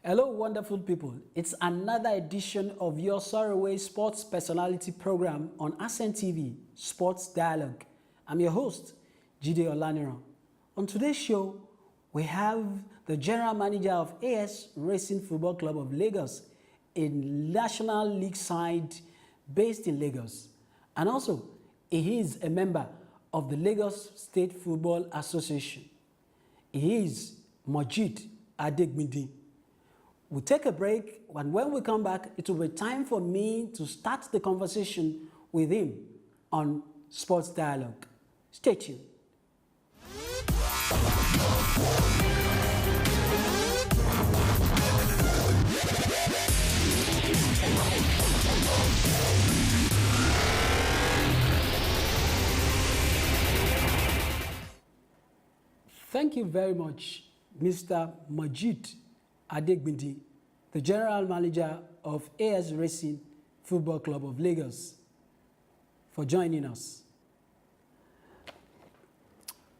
Hello, wonderful people. It's another edition of your Saraway Sports Personality Program on Ascent TV, Sports Dialogue. I'm your host, Jide Olaniran. On today's show, we have the General Manager of AS Racing Football Club of Lagos, a National League side based in Lagos. And also, he is a member of the Lagos State Football Association. He is Mojeed Adegbindin. We'll take a break, and when we come back, it will be time for me to start the conversation with him on Sports Dialogue. Stay tuned. Thank you very much, Mr. Mojeed Adegbindin, the General Manager of AS Racing Football Club of Lagos, for joining us.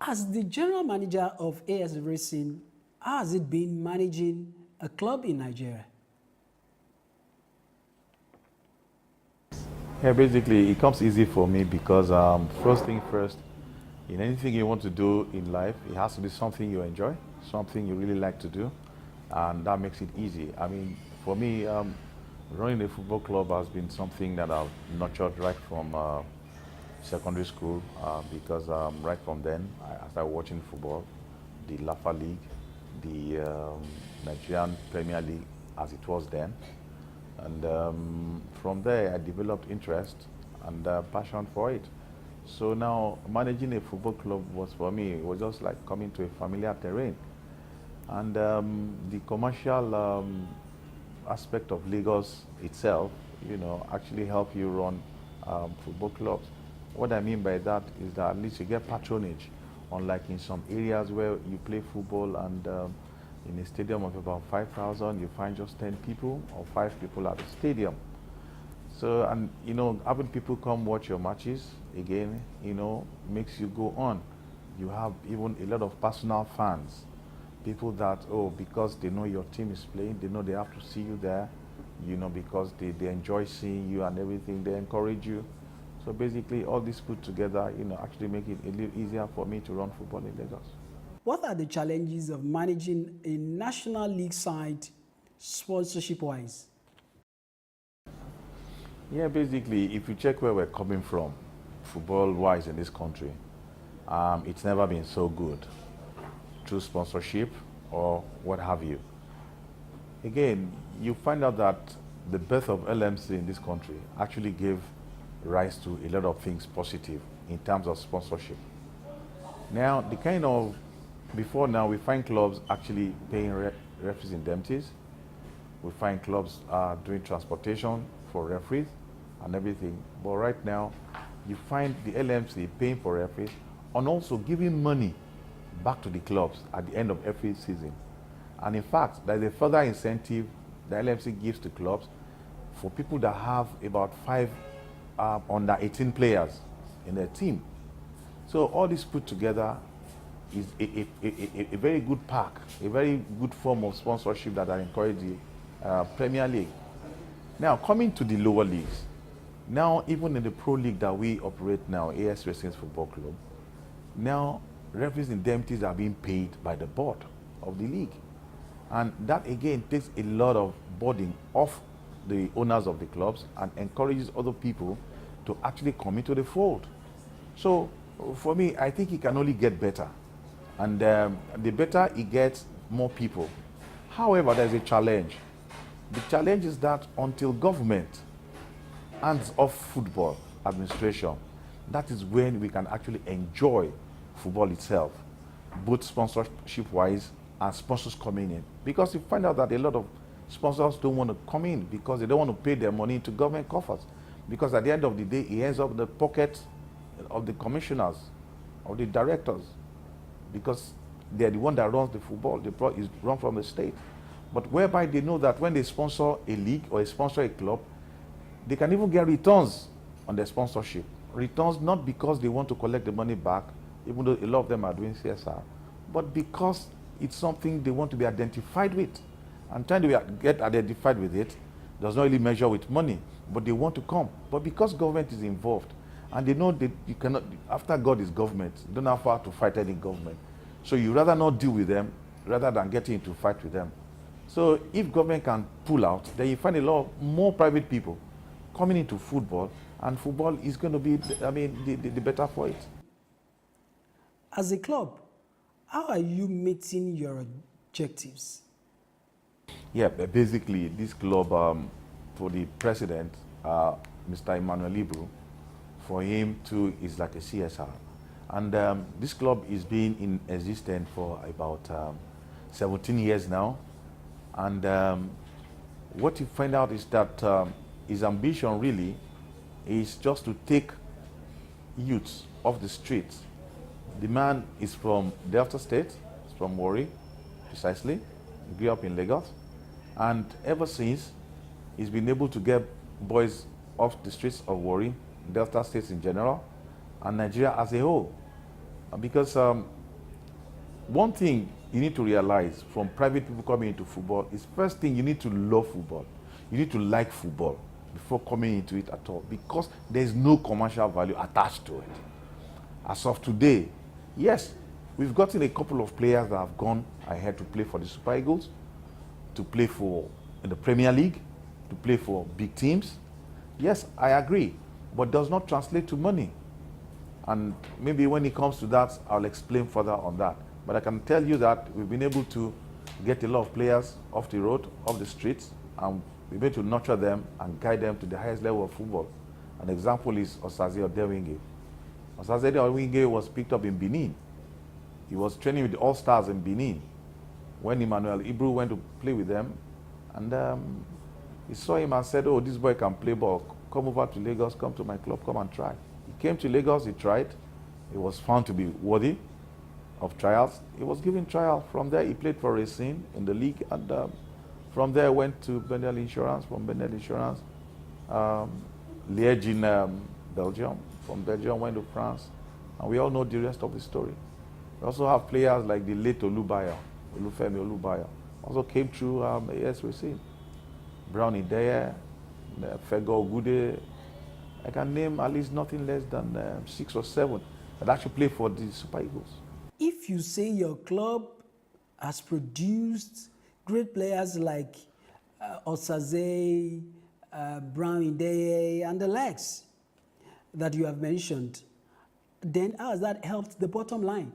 As the General Manager of AS Racing, how has it been managing a club in Nigeria? Yeah, basically, it comes easy for me because first thing first, in anything you want to do in life, it has to be something you enjoy, something you really like to do, and that makes it easy. I mean, for me, running a football club has been something that I've nurtured right from secondary school because right from then, I started watching football, the Lafa League, the Nigerian Premier League as it was then. And from there, I developed interest and passion for it. So now, managing a football club was, for me, it was just like coming to a familiar terrain. And the commercial aspect of Lagos itself, actually help you run football clubs. What I mean by that is that at least you get patronage, unlike in some areas where you play football and in a stadium of about 5,000, you find just 10 people or 5 people at the stadium. So, and having people come watch your matches, again, makes you go on. You have even a lot of personal fans. People that, because they know your team is playing, they know they have to see you there, because they enjoy seeing you and everything, they encourage you. So basically, all this put together, actually make it a little easier for me to run football in Lagos. What are the challenges of managing a National League side sponsorship-wise? Yeah, basically, if you check where we're coming from, football-wise in this country, it's never been so good through sponsorship or what have you. Again, you find out that the birth of LMC in this country actually gave rise to a lot of things positive in terms of sponsorship. Now, before now, we find clubs actually paying referees indemnities. We find clubs doing transportation for referees and everything. But right now, you find the LMC paying for referees and also giving money back to the clubs at the end of every season. And in fact, there's a further incentive the LMC gives to clubs for people that have about 5 under 18 players in their team. So all this put together is a very good pack, a very good form of sponsorship that I encourage the Premier League. Now, coming to the lower leagues, now even in the Pro League that we operate now, AS Racing Football Club, now referees indemnities are being paid by the board of the league. And that again takes a lot of burden off the owners of the clubs and encourages other people to actually come into the fold. So for me, I think it can only get better. And the better it gets, more people. However, there's a challenge. The challenge is that until government hands off football administration, that is when we can actually enjoy football itself, both sponsorship-wise and sponsors coming in. Because you find out that a lot of sponsors don't want to come in because they don't want to pay their money into government coffers. Because at the end of the day, it ends up in the pocket of the commissioners, of the directors, because they're the one that runs the football. The pro is run from the state. But whereby they know that when they sponsor a league or they sponsor a club, they can even get returns on their sponsorship. Returns not because they want to collect the money back, even though a lot of them are doing CSR, but because it's something they want to be identified with. and trying to get identified with it does not really measure with money, but they want to come. But because government is involved, and they know that you cannot, after God is government, you don't have power to fight any government. So you rather not deal with them rather than getting into fight with them. So if government can pull out, then you find a lot more private people coming into football, and football is going to be, the better for it. As a club, how are you meeting your objectives? Yeah, basically, this club, for the president, Mr. Emmanuel Ibru, for him too is like a CSR. And this club is being in existence for about 17 years now. And what you find out is that his ambition really is just to take youths off the streets. The man is from Delta State, he's from Warri, precisely. He grew up in Lagos. And ever since, he's been able to get boys off the streets of Warri, Delta States in general, and Nigeria as a whole. Because one thing you need to realize from private people coming into football is, first thing, you need to love football. You need to like football before coming into it at all, because there's no commercial value attached to it. As of today, yes, we've gotten a couple of players that have gone ahead to play for the Super Eagles, to play for the Premier League, to play for big teams. Yes, I agree, but does not translate to money. And maybe when it comes to that, I'll explain further on that. But I can tell you that we've been able to get a lot of players off the road, off the streets, and we've been able to nurture them and guide them to the highest level of football. An example is Osaze Odewinge. Osaze Odewinge was picked up in Benin. He was training with the All-Stars in Benin when Emmanuel Ibru went to play with them. And he saw him and said, oh, this boy can play ball. Come over to Lagos, come to my club, come and try. He came to Lagos, he tried. He was found to be worthy of trials. He was given trial. From there, he played for Racing in the league. And from there, went to Benel Insurance. From Benel Insurance, Liège in Belgium. From Belgium, went to France. And we all know the rest of the story. We also have players like the late Olufemi Olubayo. Also came through AS Racing. Brown Ideye, Fego Ogude. I can name at least nothing less than 6 or 7 that actually play for the Super Eagles. If you say your club has produced great players like Osaze, Brown Ideye, and the likes that you have mentioned, then how has that helped the bottom line?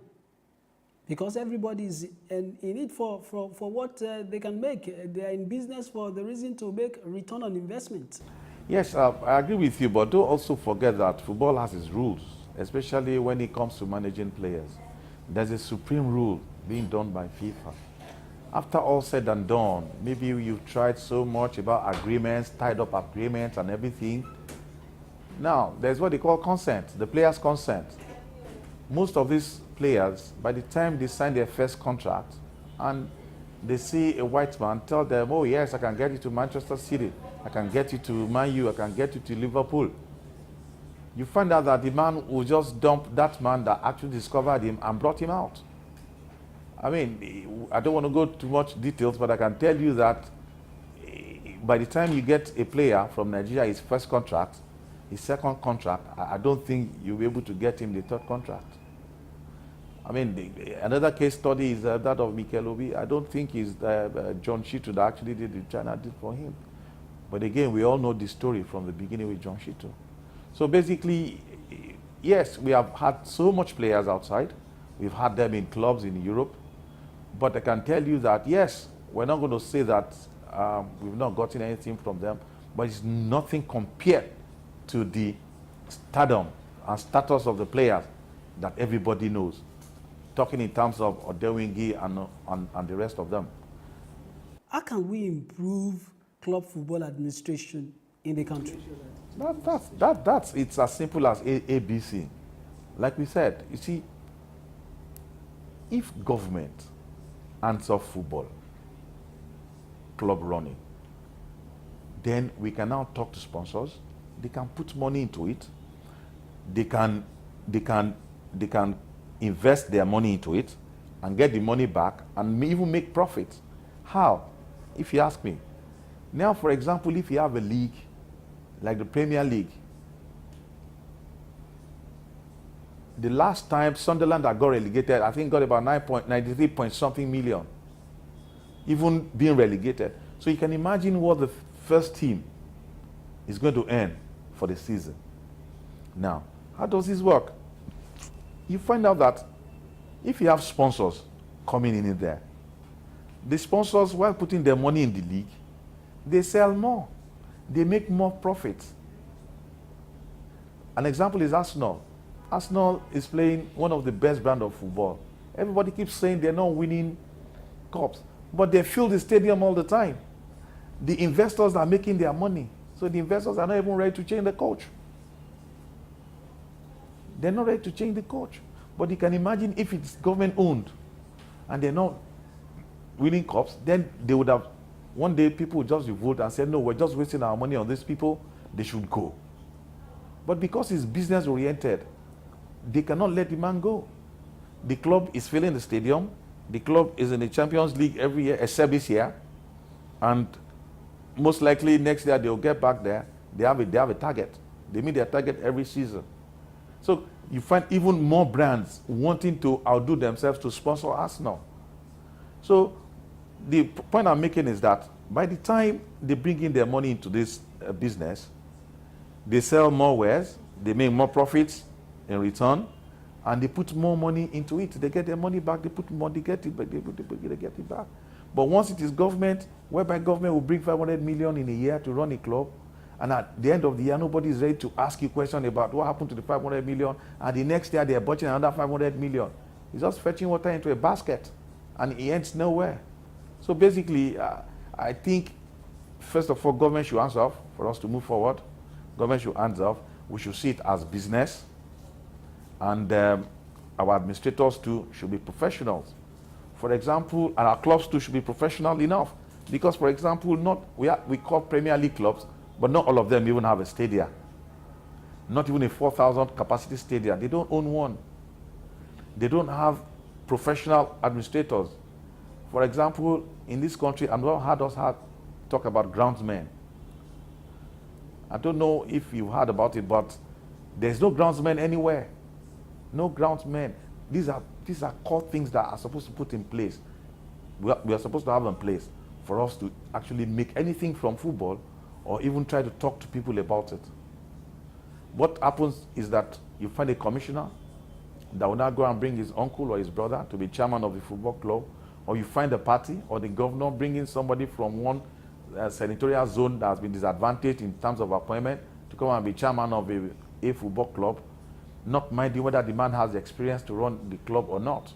Because everybody is in it for what they can make. They are in business for the reason to make a return on investment. Yes, I agree with you, but don't also forget that football has its rules, especially when it comes to managing players. There's a supreme rule being done by FIFA. After all said and done, maybe you've tried so much about agreements, tied up agreements and everything. Now, there's what they call consent, the player's consent. Most of these players, by the time they sign their first contract and they see a white man, tell them, oh yes, I can get you to Manchester City, I can get you to Man U, I can get you to Liverpool. You find out that the man will just dump that man that actually discovered him and brought him out. I mean, I don't want to go too much details, but I can tell you that by the time you get a player from Nigeria, his first contract, his second contract, I don't think you'll be able to get him the third contract. I mean, another case study is that of Mikel Obi. I don't think it's John Shito that actually did the China did for him. But again, we all know the story from the beginning with John Shito. So basically, yes, we have had so much players outside. We've had them in clubs in Europe. But I can tell you that, yes, we're not going to say that we've not gotten anything from them, but it's nothing compared to the stardom and status of the players that everybody knows. Talking in terms of Odewinge and the rest of them. How can we improve club football administration in the country? It's as simple as ABC. Like we said, you see, if government hands off football, club running, then we can now talk to sponsors. They can put money into it. They can invest their money into it and get the money back and even make profit. How? if you ask me. Now, for example, if you have a league like the Premier League, the last time Sunderland that got relegated, I think got about 93 point something million, even being relegated. So you can imagine what the first team is going to earn for the season. Now, how does this work? You find out that if you have sponsors coming in there, the sponsors, while putting their money in the league, they sell more. They make more profits. An example is Arsenal. Arsenal is playing one of the best brands of football. Everybody keeps saying they're not winning cups, but they fill the stadium all the time. The investors are making their money, so the investors are not even ready to change the coach. They're not ready to change the coach. But you can imagine if it's government owned and they're not winning cups, then they would have, one day people would just revolt and say, no, we're just wasting our money on these people, they should go. But because it's business oriented, they cannot let the man go. The club is filling the stadium. The club is in the Champions League every year, except this year. And most likely next year they'll get back there. They have a target. They meet their target every season. So you find even more brands wanting to outdo themselves to sponsor Arsenal. So the point I'm making is that by the time they bring in their money into this business, they sell more wares, they make more profits in return, and they put more money into it. They get their money back, they put more, they get it back, they get it back. But once it is government, whereby government will bring 500 million in a year to run a club, and at the end of the year, nobody is ready to ask you questions about what happened to the 500 million, and the next year they are budgeting another 500 million. It's just fetching water into a basket, and it ends nowhere. So basically, I think, first of all, government should hands off for us to move forward. Government should hands off. We should see it as business. And our administrators too should be professionals. For example, and our clubs too should be professional enough. Because, for example, we call Premier League clubs, but not all of them even have a stadium. Not even a 4,000 capacity stadium. They don't own one. They don't have professional administrators. For example, in this country, I've not heard us talk about groundsmen. I don't know if you've heard about it, but there's no groundsmen anywhere. No groundsmen. These are core things that are supposed to put in place. We are supposed to have in place for us to actually make anything from football or even try to talk to people about it. What happens is that you find a commissioner that will now go and bring his uncle or his brother to be chairman of the football club, or you find a party or the governor bringing somebody from one senatorial zone that has been disadvantaged in terms of appointment to come and be chairman of a football club, not minding whether the man has the experience to run the club or not.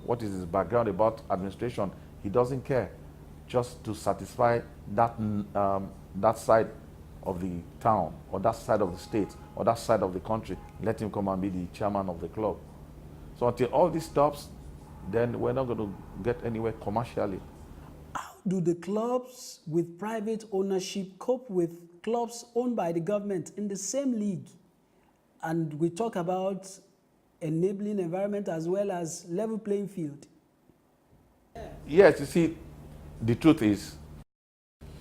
What is his background about administration? He doesn't care, just to satisfy that, that side of the town, or that side of the state, or that side of the country. Let him come and be the chairman of the club. So until all this stops, then we're not going to get anywhere commercially. How do the clubs with private ownership cope with clubs owned by the government in the same league? And we talk about enabling environment as well as level playing field. Yes, you see, the truth is,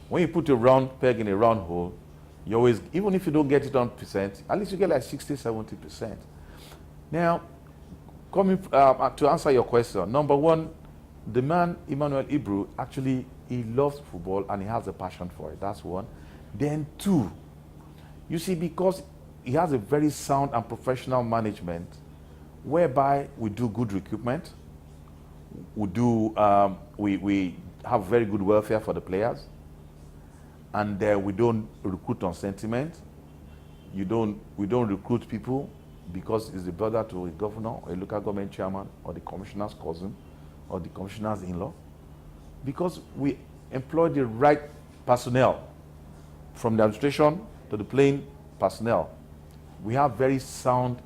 when you put a round peg in a round hole, you always, even if you don't get it 100%, at least you get like 60, 70%. Now, coming to answer your question, number one, the man, Emmanuel Ibru, actually, he loves football and he has a passion for it. That's one. Then two, you see, because he has a very sound and professional management, whereby we do good recruitment, we have very good welfare for the players, and we don't recruit on sentiment. We don't recruit people because he's the brother to a governor or a local government chairman or the commissioner's cousin or the commissioner's in-law, because we employ the right personnel from the administration to the playing personnel. We have very sound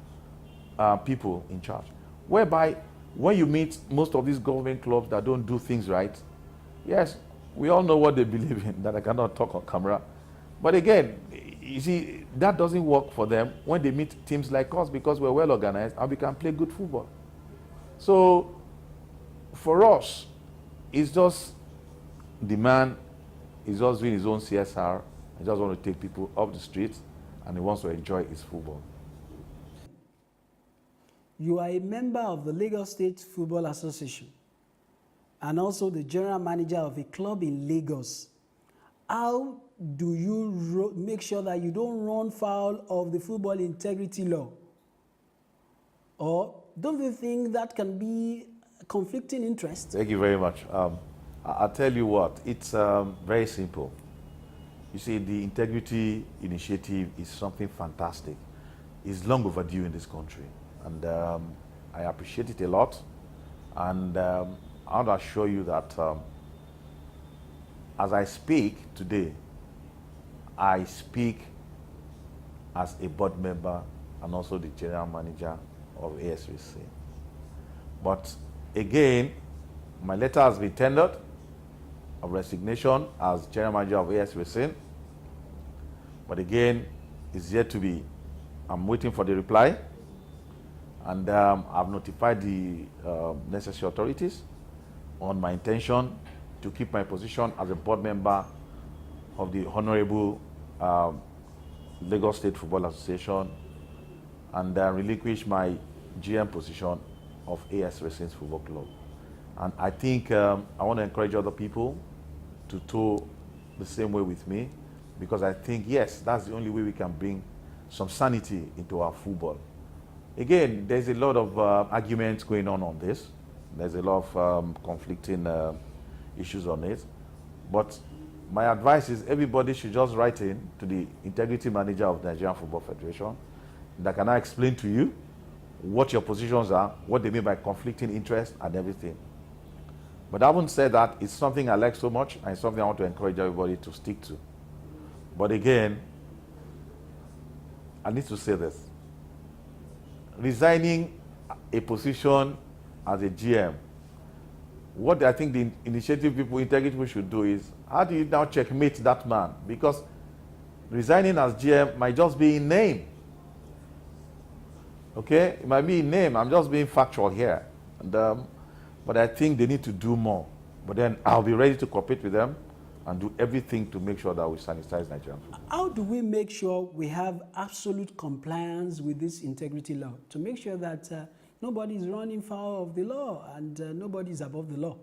people in charge, whereby when you meet most of these government clubs that don't do things right, yes, we all know what they believe in, that I cannot talk on camera. But again, you see, that doesn't work for them when they meet teams like us, because we're well organized and we can play good football. So for us, it's just the man He's just doing his own CSR. He just wants to take people off the streets, and he wants to enjoy his football. You are a member of the Lagos State Football Association and also the general manager of a club in Lagos. How do you make sure that you don't run foul of the football integrity law? Or don't you think that can be conflicting interest? Thank you very much. I'll tell you what, it's very simple. You see, the integrity initiative is something fantastic. It's long overdue in this country. And I appreciate it a lot. And I want to assure you that as I speak today, I speak as a board member and also the general manager of ASVC. But again, my letter has been tendered of resignation as general manager of ASVC. But again, it's yet to be. I'm waiting for the reply. And I've notified the necessary authorities on my intention to keep my position as a board member of the Honorable Lagos State Football Association and relinquish my GM position of AS Racing Football Club. And I think I want to encourage other people to tow the same way with me, because I think, yes, that's the only way we can bring some sanity into our football. Again, there's a lot of arguments going on this. There's a lot of conflicting issues on it. But my advice is everybody should just write in to the integrity manager of the Nigerian Football Federation that can I explain to you what your positions are, what they mean by conflicting interest and everything. But I wouldn't say that it's something I like so much and it's something I want to encourage everybody to stick to. But again, I need to say this. Resigning a position as a GM, what I think the initiative people, integrity people should do is, how do you now checkmate that man? Because resigning as GM might just be in name. Okay, it might be in name. I'm just being factual here. And, but I think they need to do more. But then I'll be ready to cooperate with them and do everything to make sure that we sanitize Nigerian football. How do we make sure we have absolute compliance with this integrity law to make sure that nobody is running foul of the law and nobody is above the law?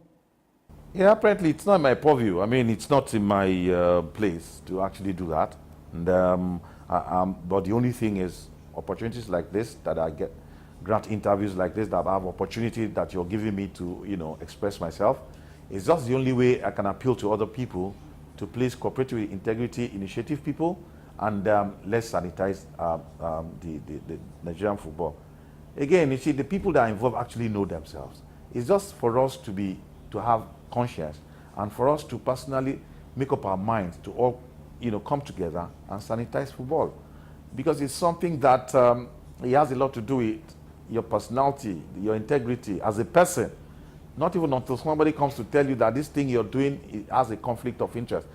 Yeah, apparently it's not my purview. I mean, it's not in my place to actually do that. And, but the only thing is opportunities like this that I get, grant interviews like this, that I have opportunity that you're giving me to, express myself. It's just the only way I can appeal to other people to please cooperate with integrity initiative people and let's sanitize the Nigerian football. Again, you see, the people that are involved actually know themselves. It's just for us to have conscience and for us to personally make up our minds to all, come together and sanitize football. Because it's something that it has a lot to do with your personality, your integrity as a person. Not even until somebody comes to tell you that this thing you're doing has a conflict of interest.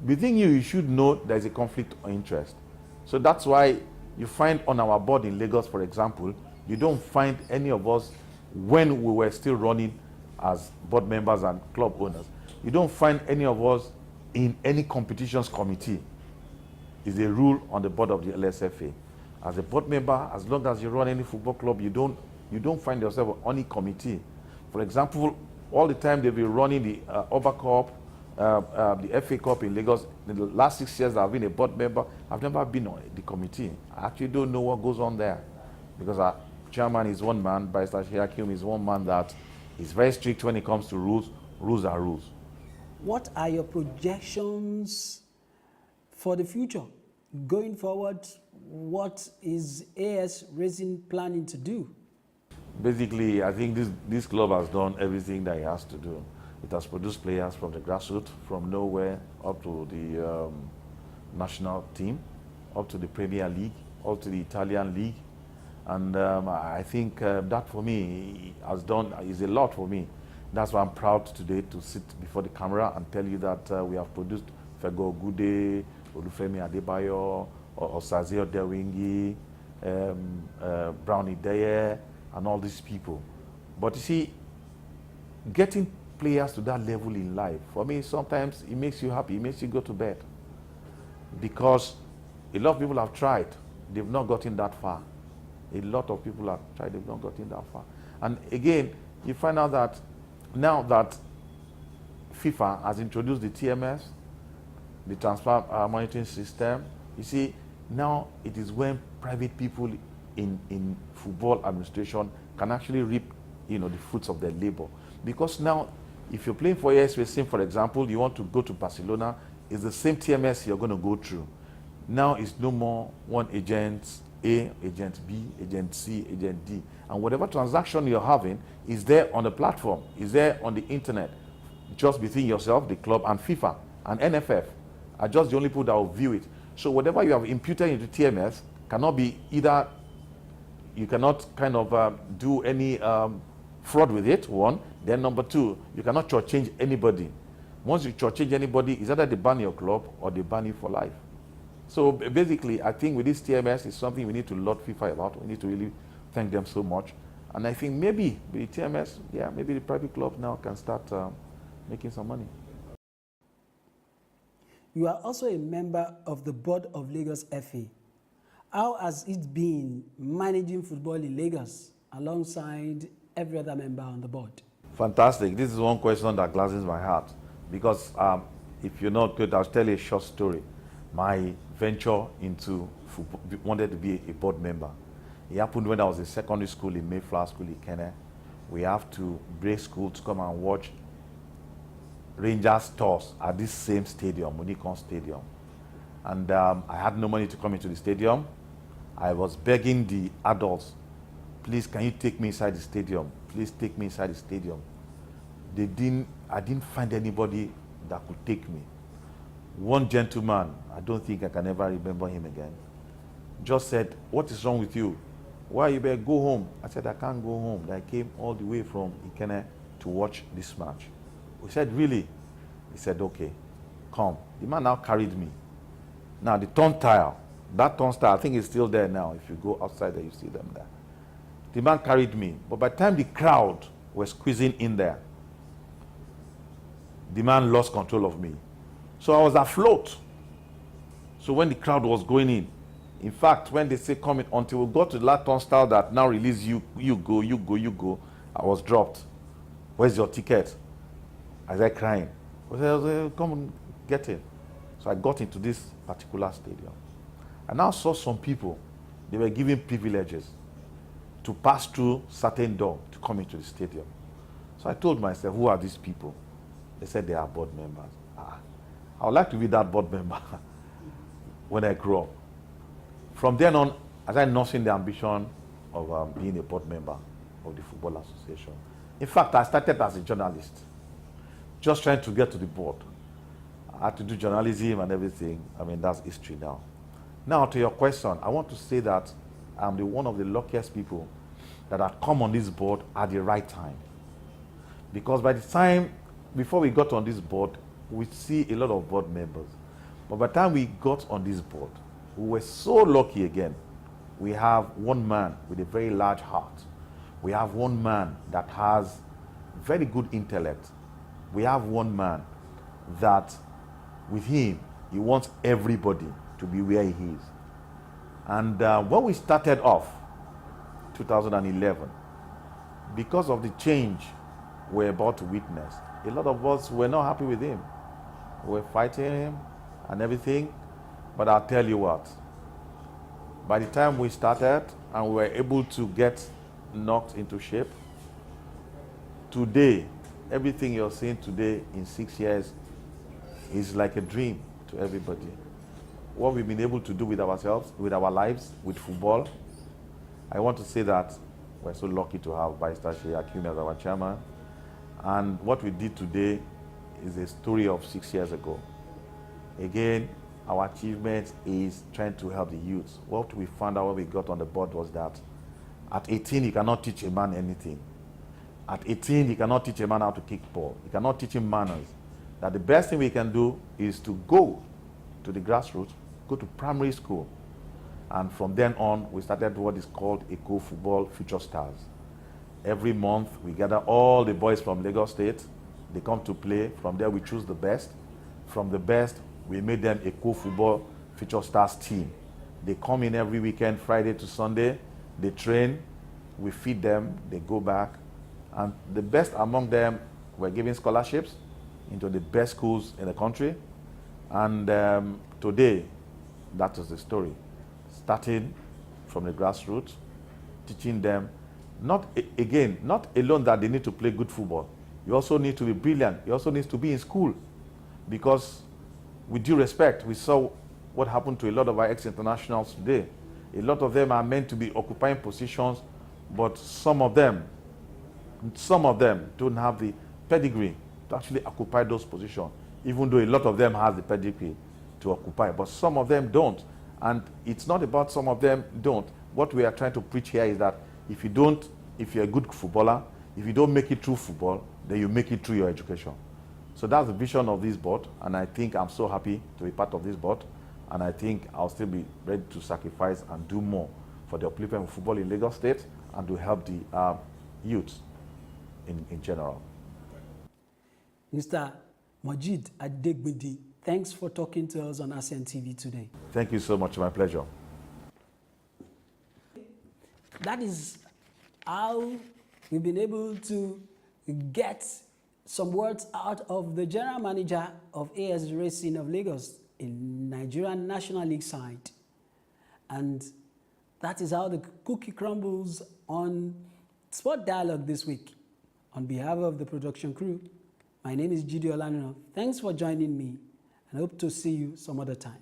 Within you, you should know there's a conflict of interest. So that's why you find on our board in Lagos, for example, you don't find any of us, when we were still running as board members and club owners, you don't find any of us in any competitions committee. It's a rule on the board of the LSFA. As a board member, as long as you run any football club, you don't find yourself on any committee. For example, all the time they've been running the Oba Cup, the FA Cup in Lagos. In the last 6 years I've been a board member, I've never been on the committee. I actually don't know what goes on there. Because our chairman is one man, Barrister Hakim is one man that is very strict when it comes to rules. Rules are rules. What are your projections for the future? Going forward, what is AS Racing planning to do? Basically, I think this club has done everything that it has to do. It has produced players from the grassroots, from nowhere up to the national team, up to the Premier League, up to the Italian League. And I think that for me is a lot for me. That's why I'm proud today to sit before the camera and tell you that we have produced Fego Gude, Olufemi Adebayo, Osazio Dewingi, Brownie Deye, and all these people. But you see, getting players to that level in life. For me, sometimes it makes you happy, it makes you go to bed. Because a lot of people have tried, they've not gotten that far. A lot of people have tried, they've not gotten that far. And again, you find out that now that FIFA has introduced the TMS, the transfer monitoring system, you see, now it is when private people in football administration can actually reap, the fruits of their labor. Because now, if you're playing for AS Racing, for example, you want to go to Barcelona, it's the same TMS you're going to go through. Now it's no more one agent A, agent B, agent C, agent D. And whatever transaction you're having is there on the platform, is there on the internet, just between yourself, the club, and FIFA and NFF are just the only people that will view it. So whatever you have imputed into TMS cannot be either, you cannot kind of do any fraud with it, one. Then number two, you cannot shortchange anybody. Once you shortchange anybody, it's either they ban your club or they ban you for life. So basically, I think with this TMS, it's something we need to laud FIFA about. We need to really thank them so much. And I think maybe with the TMS, yeah, maybe the private club now can start making some money. You are also a member of the board of Lagos FA. How has it been managing football in Lagos alongside every other member on the board? Fantastic. This is one question that gladdens my heart. Because if you're not good, I'll tell you a short story. My venture into football, wanted to be a board member. It happened when I was in secondary school in Mayflower School in Kenya. We have to break school to come and watch Rangers tours at this same stadium, Unicon Stadium. And I had no money to come into the stadium. I was begging the adults, please, can you take me inside the stadium? Please take me inside the stadium. I didn't find anybody that could take me. One gentleman, I don't think I can ever remember him again, just said, what is wrong with you? Why you better go home? I said, I can't go home. I came all the way from Ikene to watch this match. We said, really? He said, okay, come. The man now carried me. Now the turnstile, that turnstile, I think is still there now. If you go outside there, you see them there. The man carried me. But by the time the crowd was squeezing in there, the man lost control of me. So I was afloat. So when the crowd was going in fact, when they say come in, until we got to the last turnstile that now release you go, I was dropped. Where's your ticket? I said crying. I said, come and get in. So I got into this particular stadium. I now saw some people, they were given privileges to pass through certain door to come into the stadium. So I told myself, who are these people? They said they are board members. I would like to be that board member when I grow up. From then on, I started nursing the ambition of being a board member of the Football Association. In fact, I started as a journalist, just trying to get to the board. I had to do journalism and everything. I mean, that's history now. Now, to your question, I want to say that I'm one of the luckiest people that have come on this board at the right time. Because by the time, before we got on this board, we see a lot of board members. But by the time we got on this board, we were so lucky again. We have one man with a very large heart. We have one man that has very good intellect. We have one man that, with him, he wants everybody to be where he is. And when we started off, 2011, because of the change we're about to witness, a lot of us were not happy with him. We were fighting him and everything. But I'll tell you what, by the time we started and we were able to get knocked into shape, today, everything you're seeing today in 6 years is like a dream to everybody. What we've been able to do with ourselves, with our lives, with football, I want to say that we're so lucky to have Barrister Sheyi Akimi as our chairman. And what we did today is a story of 6 years ago. Again, our achievement is trying to help the youth. What we found out when we got on the board was that at 18, you cannot teach a man anything. At 18, you cannot teach a man how to kick ball. You cannot teach him manners. That the best thing we can do is to go to the grassroots, go to primary school. And from then on, we started what is called Eco Football Future Stars. Every month, we gather all the boys from Lagos State, They come to play. From there, we choose the best. From the best, we made them a co-football Future Stars team. They come in every weekend, Friday to Sunday. They train. We feed them. They go back. And the best among them were given scholarships into the best schools in the country. And today, that is the story. Starting from the grassroots, teaching them, not alone that they need to play good football. You also need to be brilliant. You also need to be in school. Because with due respect, we saw what happened to a lot of our ex-internationals today. A lot of them are meant to be occupying positions, but some of them don't have the pedigree to actually occupy those positions, even though a lot of them have the pedigree to occupy, but some of them don't. And it's not about some of them don't. What we are trying to preach here is that if you're a good footballer, if you don't make it through football, then you make it through your education. So that's the vision of this board, and I think I'm so happy to be part of this board, and I think I'll still be ready to sacrifice and do more for the upliftment of football in Lagos State and to help the youth in general. Mr. Mojeed Adegbindin, thanks for talking to us on ASEAN TV today. Thank you so much. My pleasure. That is how we've been able to get some words out of the general manager of AS Racing of Lagos in Nigerian National League side. And that is how the cookie crumbles on Sport Dialogue this week. On behalf of the production crew, my name is Jide Olaniran. Thanks for joining me, and I hope to see you some other time.